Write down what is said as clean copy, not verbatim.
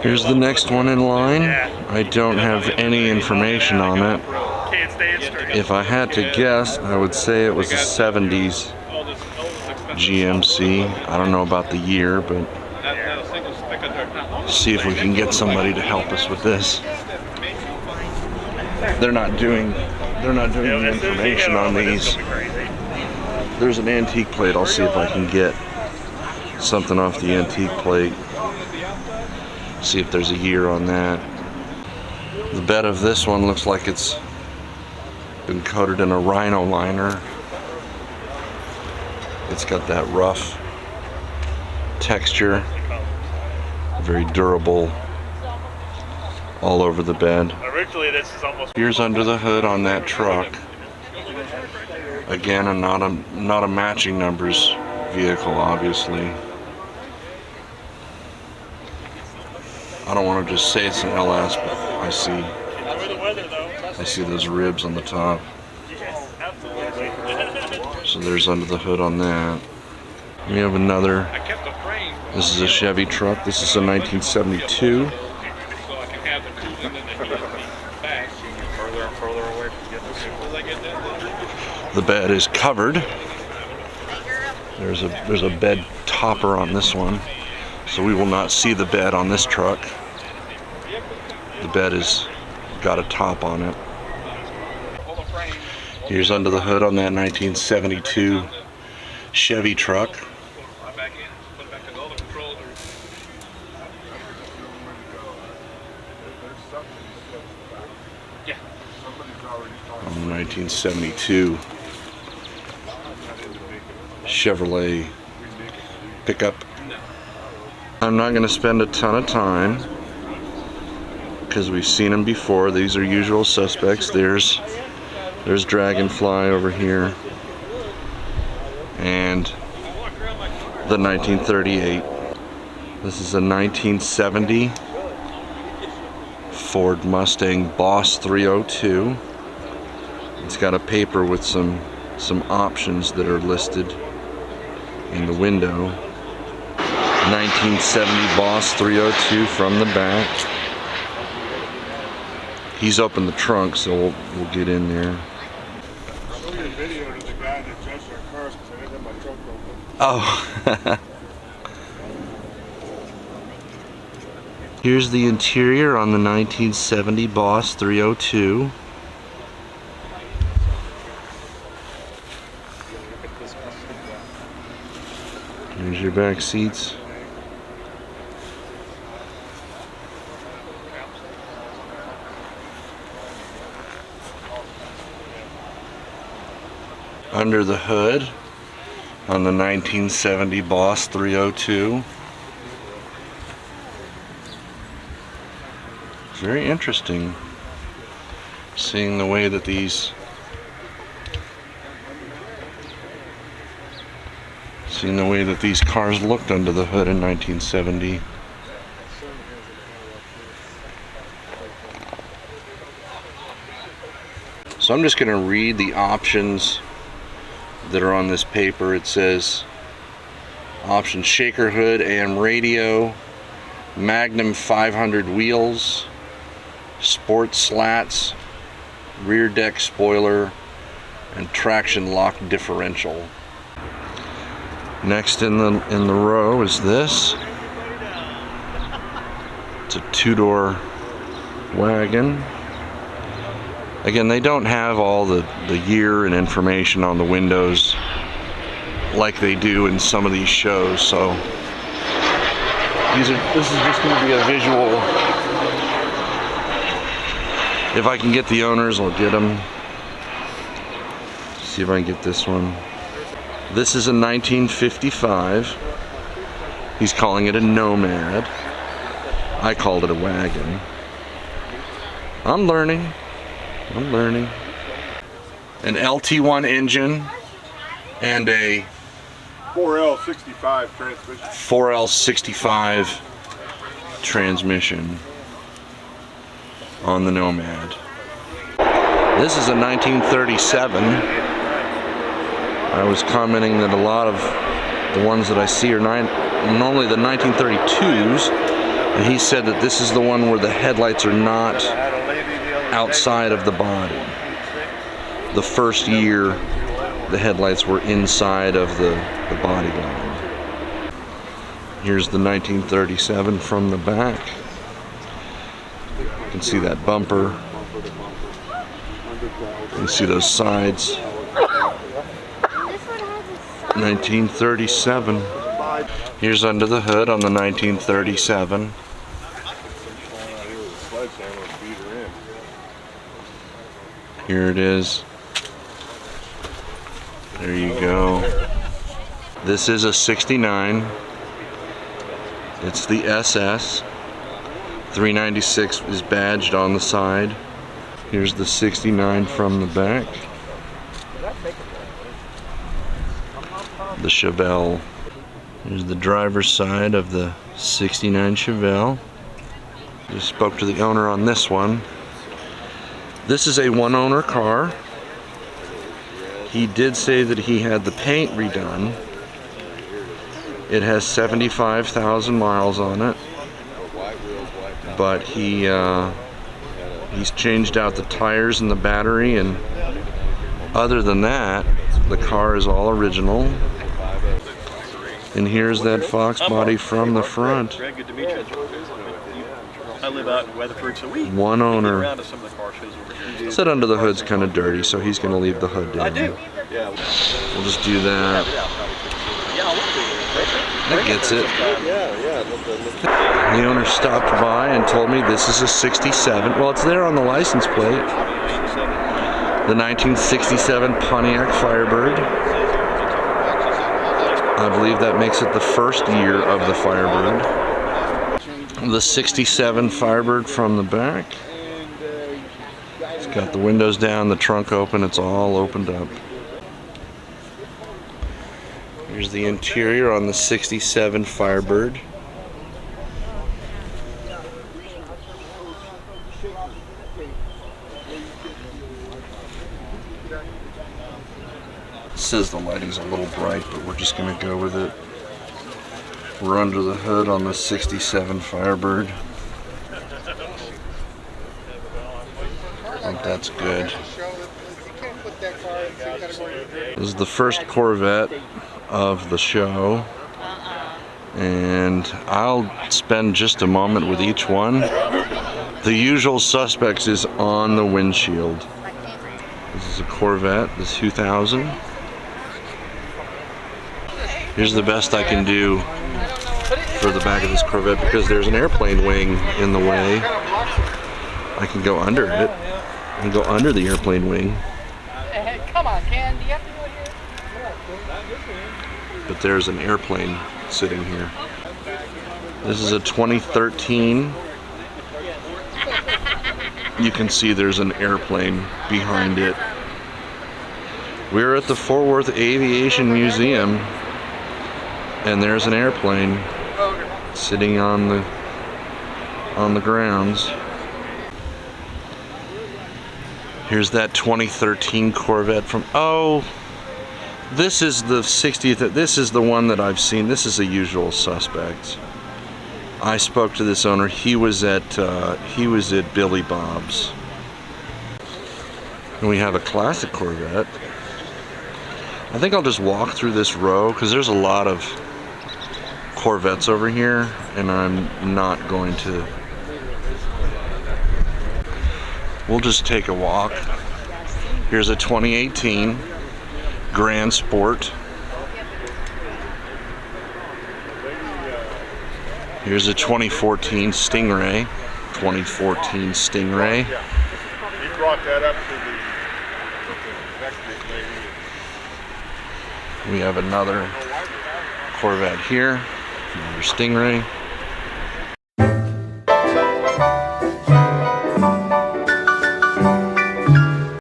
Here's the next one in line. I don't have any information on it. If I had to guess, I would say it was a 70s GMC. I don't know about the year, but see if we can get somebody to help us with this. They're not doing the information on these. There's an antique plate. I'll see if I can get something off the antique plate. See if there's a year on that. The bed of this one looks like it's been coated in a rhino liner. It's got that rough texture, very durable all over the bed. Originally, this is almost. Here's under the hood on that truck. Again, not a matching numbers vehicle, obviously. I don't want to just say it's an LS, but I see those ribs on the top. So there's under the hood on that. We have another. This is a Chevy truck. This is a 1972. The bed is covered. There's a bed topper on this one, so we will not see the bed on this truck. The bed has got a top on it. Here's under the hood on that 1972 Chevy truck. On the 1972 Chevrolet pickup. I'm not going to spend a ton of time because we've seen them before. These are usual suspects. There's Dragonfly over here, and the 1938. This is a 1970 Ford Mustang Boss 302. It's got a paper with some options that are listed in the window. 1970 Boss 302 from the back. He's opened the trunk, so we'll get in there. Oh. Here's the interior on the 1970 Boss 302. Here's your back seats. Under the hood on the 1970 Boss 302. It's very interesting seeing the way that these cars looked under the hood in 1970. So I'm just going to read the options that are on this paper. It says option shaker hood, AM radio, Magnum 500 wheels, sport slats, rear deck spoiler, and traction lock differential. Next in the row is this. It's a two-door wagon. Again, they don't have all the year and information on the windows like they do in some of these shows, so this is just going to be a visual. If I can get the owners, I'll get them. See if I can get this one. This is a 1955. He's calling it a Nomad. I called it a wagon. I'm learning. An LT1 engine and a 4L65 transmission. 4L65 transmission on the Nomad. This is a 1937. I was commenting that a lot of the ones that I see are normally the 1932s. And he said that this is the one where the headlights are not outside of the body. The first year, the headlights were inside of the body line. Here's the 1937 from the back. You can see that bumper. You can see those sides. 1937. Here's under the hood on the 1937. Here it is. There you go. This is a 69. It's the SS. 396 is badged on the side. Here's the 69 from the back. The Chevelle. Here's the driver's side of the 69 Chevelle. Just spoke to the owner on this one. This is a one-owner car. He did say that he had the paint redone. It has 75,000 miles on it, but he's changed out the tires and the battery, and other than that, the car is all original. And here's that Fox body from the front. Greg, good to meet you. I live out in Weatherford, so we one owner. get around to some of the car shows over here. Said under the hood's kind of dirty, so he's going to leave the hood down. I do. Yeah. We'll just do that. That gets it. The owner stopped by and told me this is a 67. Well, it's there on the license plate. The 1967 Pontiac Firebird. I believe that makes it the first year of the Firebird. The 67 Firebird from the back. It's got the windows down, the trunk open, it's all opened up. Here's the interior on the 67 Firebird. It says the lighting's a little bright, but we're just going to go with it. We're under the hood on the 67 Firebird. I think that's good. This is the first Corvette of the show, and I'll spend just a moment with each one. The usual suspects is on the windshield. This is a Corvette, the 2000. Here's the best I can do for the back of this Corvette, because there's an airplane wing in the way. I can go under it. I can go under the airplane wing. Come on, Ken. Do you have to do it here? But there's an airplane sitting here. This is a 2013. You can see there's an airplane behind it. We're at the Fort Worth Aviation Museum, and there's an airplane sitting on the grounds. Here's that 2013 Corvette from, oh, this is the 60th, this is the one that I've seen. This is a usual suspect. I spoke to this owner. He was at Billy Bob's. And we have a classic Corvette. I think I'll just walk through this row, because there's a lot of Corvettes over here, and I'm not going to. We'll just take a walk. Here's a 2018 Grand Sport. Here's a 2014 Stingray. 2014 Stingray. He brought that up to the We have another Corvette here. Another Stingray.